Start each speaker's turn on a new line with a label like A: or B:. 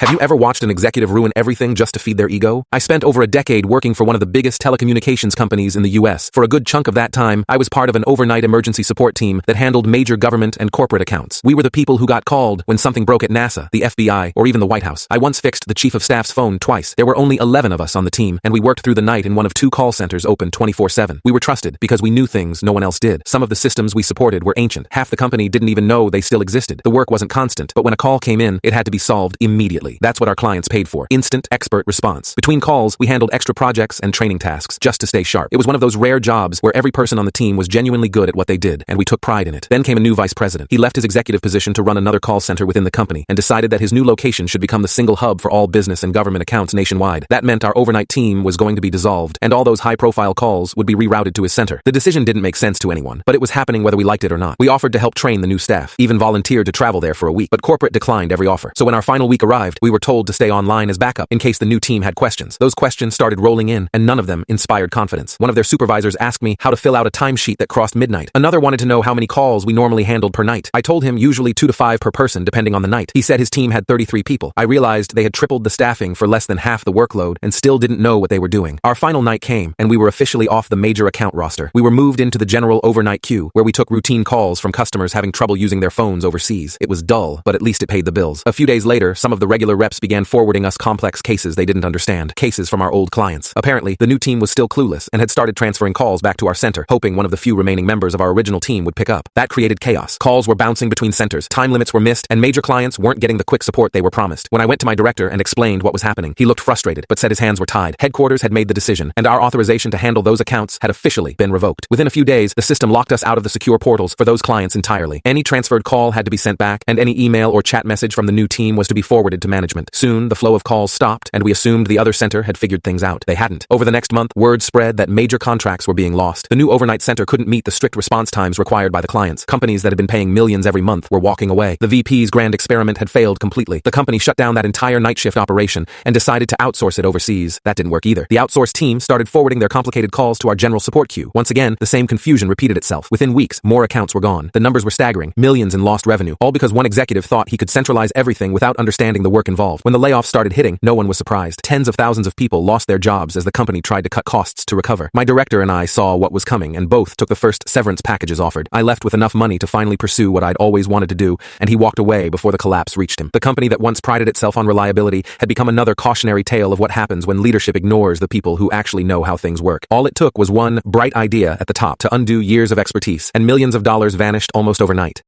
A: Have you ever watched an executive ruin everything just to feed their ego? I spent over a decade working for one of the biggest telecommunications companies in the US. For a good chunk of that time, I was part of an overnight emergency support team that handled major government and corporate accounts. We were the people who got called when something broke at NASA, the FBI, or even the White House. I once fixed the chief of staff's phone twice. There were only 11 of us on the team, and we worked through the night in one of 2 call centers open 24/7. We were trusted because we knew things no one else did. Some of the systems we supported were ancient. Half the company didn't even know they still existed. The work wasn't constant, but when a call came in, it had to be solved immediately. That's what our clients paid for. Instant, expert response. Between calls, we handled extra projects and training tasks just to stay sharp. It was one of those rare jobs where every person on the team was genuinely good at what they did, and we took pride in it. Then came a new vice president. He left his executive position to run another call center within the company and decided that his new location should become the single hub for all business and government accounts nationwide. That meant our overnight team was going to be dissolved, and all those high-profile calls would be rerouted to his center. The decision didn't make sense to anyone, but it was happening whether we liked it or not. We offered to help train the new staff, even volunteered to travel there for a week, but corporate declined every offer. So when our final week arrived, we were told to stay online as backup in case the new team had questions. Those questions started rolling in, and none of them inspired confidence. One of their supervisors asked me how to fill out a timesheet that crossed midnight. Another wanted to know how many calls we normally handled per night. I told him usually 2 to 5 per person depending on the night. He said his team had 33 people. I realized they had tripled the staffing for less than half the workload and still didn't know what they were doing. Our final night came, and we were officially off the major account roster. We were moved into the general overnight queue, where we took routine calls from customers having trouble using their phones overseas. It was dull, but at least it paid the bills. A few days later, some of the regular reps began forwarding us complex cases they didn't understand, cases from our old clients. Apparently, the new team was still clueless and had started transferring calls back to our center, hoping one of the few remaining members of our original team would pick up. That created chaos. Calls were bouncing between centers, time limits were missed, and major clients weren't getting the quick support they were promised. When I went to my director and explained what was happening, he looked frustrated, but said his hands were tied. Headquarters had made the decision, and our authorization to handle those accounts had officially been revoked. Within a few days, the system locked us out of the secure portals for those clients entirely. Any transferred call had to be sent back, and any email or chat message from the new team was to be forwarded to management. Soon, the flow of calls stopped, and we assumed the other center had figured things out. They hadn't. Over the next month, word spread that major contracts were being lost. The new overnight center couldn't meet the strict response times required by the clients. Companies that had been paying millions every month were walking away. The VP's grand experiment had failed completely. The company shut down that entire night shift operation and decided to outsource it overseas. That didn't work either. The outsourced team started forwarding their complicated calls to our general support queue. Once again, the same confusion repeated itself. Within weeks, more accounts were gone. The numbers were staggering. Millions in lost revenue. All because one executive thought he could centralize everything without understanding the work involved. When the layoffs started hitting, no one was surprised. Tens of thousands of people lost their jobs as the company tried to cut costs to recover. My director and I saw what was coming, and both took the first severance packages offered. I left with enough money to finally pursue what I'd always wanted to do, and he walked away before the collapse reached him. The company that once prided itself on reliability had become another cautionary tale of what happens when leadership ignores the people who actually know how things work. All it took was one bright idea at the top to undo years of expertise, and millions of dollars vanished almost overnight.